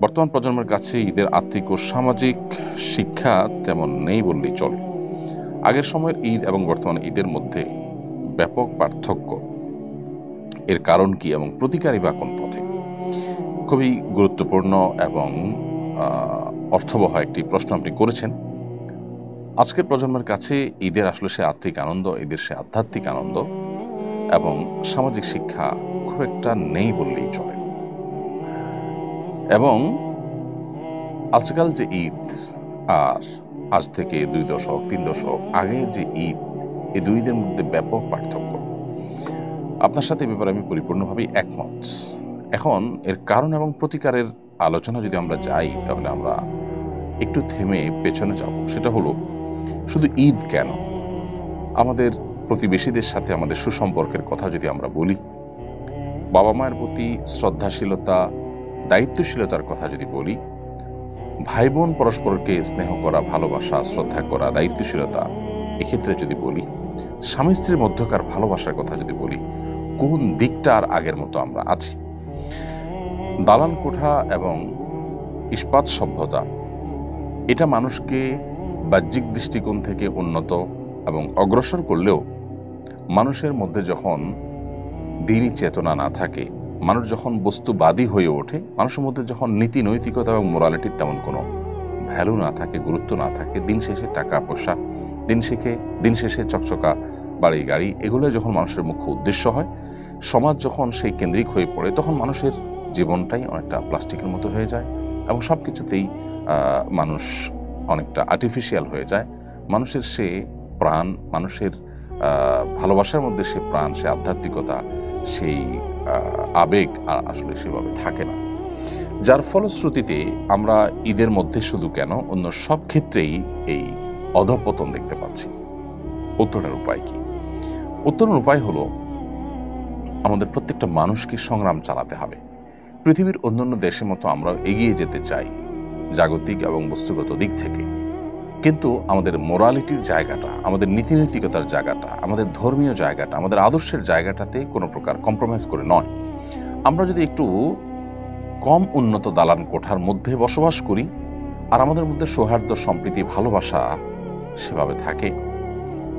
বর্তমান প্রজন্মের কাছে ঈদের আর্থিক ও সামাজিক শিক্ষা তেমন নেই বললেই চলে। আগের সময়ের ঈদ এবং বর্তমান ঈদের মধ্যে ব্যাপক পার্থক্য। এর কারণ কি এবং প্রতিকারই বা কোন পথে? খুবই গুরুত্বপূর্ণ এবং অর্থবহ একটি প্রশ্ন আপনি করেছেন। আজকের প্রজন্মের কাছে ঈদের আসলে সে আর্থিক আনন্দ, ঈদের সে আধ্যাত্মিক আনন্দ এবং সামাজিক শিক্ষা খুব একটা নেই বললেই চলে। এবং আজকাল যে ঈদ আর আজ থেকে ২ দশক ৩ দশক আগে যে ঈদ, এই দুই ঈদের মধ্যে ব্যাপক পার্থক্য। আপনার সাথে এ ব্যাপারে আমি পরিপূর্ণভাবেই একমত। এখন এর কারণ এবং প্রতিকারের আলোচনা যদি আমরা যাই, তাহলে আমরা একটু থেমে পেছনে যাব। সেটা হলো, শুধু ঈদ কেন? আমাদের প্রতিবেশীদের সাথে আমাদের সুসম্পর্কের কথা যদি আমরা বলি, বাবা মায়ের প্রতি শ্রদ্ধাশীলতা, দায়িত্বশীলতার কথা যদি বলি, ভাই বোন পরস্পরকে স্নেহ করা, ভালোবাসা, শ্রদ্ধা করা, দায়িত্বশীলতা, এক্ষেত্রে যদি বলি, স্বামী স্ত্রীর মধ্যকার ভালোবাসার কথা যদি বলি, কোন দিকটা আর আগের মতো আমরা আছি? দালান কোঠা এবং ইস্পাত সভ্যতা, এটা মানুষকে বাহ্যিক দৃষ্টিকোণ থেকে উন্নত এবং অগ্রসর করলেও মানুষের মধ্যে যখন দিনই চেতনা না থাকে, মানুষ যখন বস্তুবাদী হয়ে ওঠে, মানুষের মধ্যে যখন নীতি নৈতিকতা এবং মোরালিটির তেমন কোনো ভ্যালু না থাকে, গুরুত্ব না থাকে, দিন শেষে টাকা পয়সা, দিন শেষে চকচকা বাড়ি গাড়ি, এগুলো যখন মানুষের মুখ্য উদ্দেশ্য হয়, সমাজ যখন সেই কেন্দ্রিক হয়ে পড়ে, তখন মানুষের জীবনটাই অনেকটা প্লাস্টিকের মতো হয়ে যায় এবং সব কিছুতেই মানুষ অনেকটা আর্টিফিশিয়াল হয়ে যায়। মানুষের সে প্রাণ, মানুষের ভালোবাসার মধ্যে সে প্রাণ, সে আধ্যাত্মিকতা, সেই আবেগ আর আসলে সেভাবে থাকে না। যার ফলশ্রুতিতে আমরা ঈদের মধ্যে শুধু কেন, অন্য সব ক্ষেত্রেই এই অধঃপতন দেখতে পাচ্ছি। উত্তরণের উপায় কি? উত্তরণের উপায় হলো, আমাদের প্রত্যেকটা মানুষকে সংগ্রাম চালাতে হবে। পৃথিবীর অন্যান্য দেশের মতো আমরা এগিয়ে যেতে চাই জাগতিক এবং বস্তুগত দিক থেকে, কিন্তু আমাদের মোরালিটির জায়গাটা, আমাদের নীতিনৈতিকতার জায়গাটা, আমাদের ধর্মীয় জায়গাটা, আমাদের আদর্শের জায়গাটাতে কোনো প্রকার কম্প্রোমাইজ করে নয়। আমরা যদি একটু কম উন্নত দালান কোঠার মধ্যে বসবাস করি, আর আমাদের মধ্যে সৌহার্দ্য, সম্প্রীতি, ভালোবাসা সেভাবে থাকে,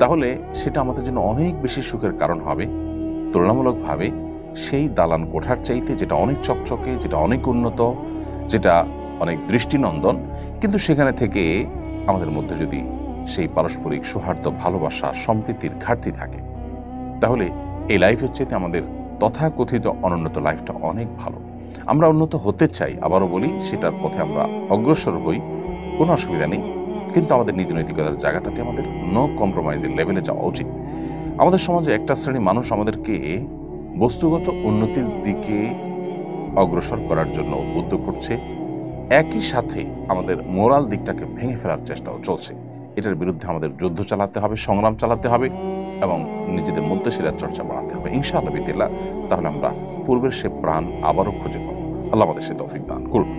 তাহলে সেটা আমাদের জন্য অনেক বেশি সুখের কারণ হবে তুলনামূলকভাবে সেই দালান কোঠার চাইতে, যেটা অনেক চকচকে, যেটা অনেক উন্নত, যেটা অনেক দৃষ্টিনন্দন, কিন্তু সেখানে থেকে আমাদের মধ্যে যদি সেই পারস্পরিক সৌহার্দ্য, ভালোবাসা, সম্প্রীতির ঘাটতি থাকে, তাহলে এই লাইফের চাইতে আমাদের তথাকথিত অনুন্নত লাইফটা অনেক ভালো। আমরা উন্নত হতে চাই, আবারও বলি, সেটার পথে আমরা অগ্রসর হই, কোনো অসুবিধা নেই, কিন্তু আমাদের নীতি নৈতিকতার জায়গাটাতে আমাদের নো কম্প্রোমাইজের লেভেলে যাওয়া উচিত। আমাদের সমাজে একটা শ্রেণী মানুষ আমাদেরকে বস্তুগত উন্নতির দিকে অগ্রসর করার জন্য উদ্বুদ্ধ করছে, একই সাথে আমাদের মোরাল দিকটাকে ভেঙে ফেলার চেষ্টাও চলছে। এটার বিরুদ্ধে আমাদের যুদ্ধ চালাতে হবে, সংগ্রাম চালাতে হবে এবং নিজেদের মধ্যে সেটা চর্চা বাড়াতে হবে ইনশাআল্লাহ বিদিল্লাহ। তাহলে আমরা পূর্বের সে প্রাণ আবারও খুঁজে পাবো। আল্লাহ আমাদের সে তৌফিক দান করুন।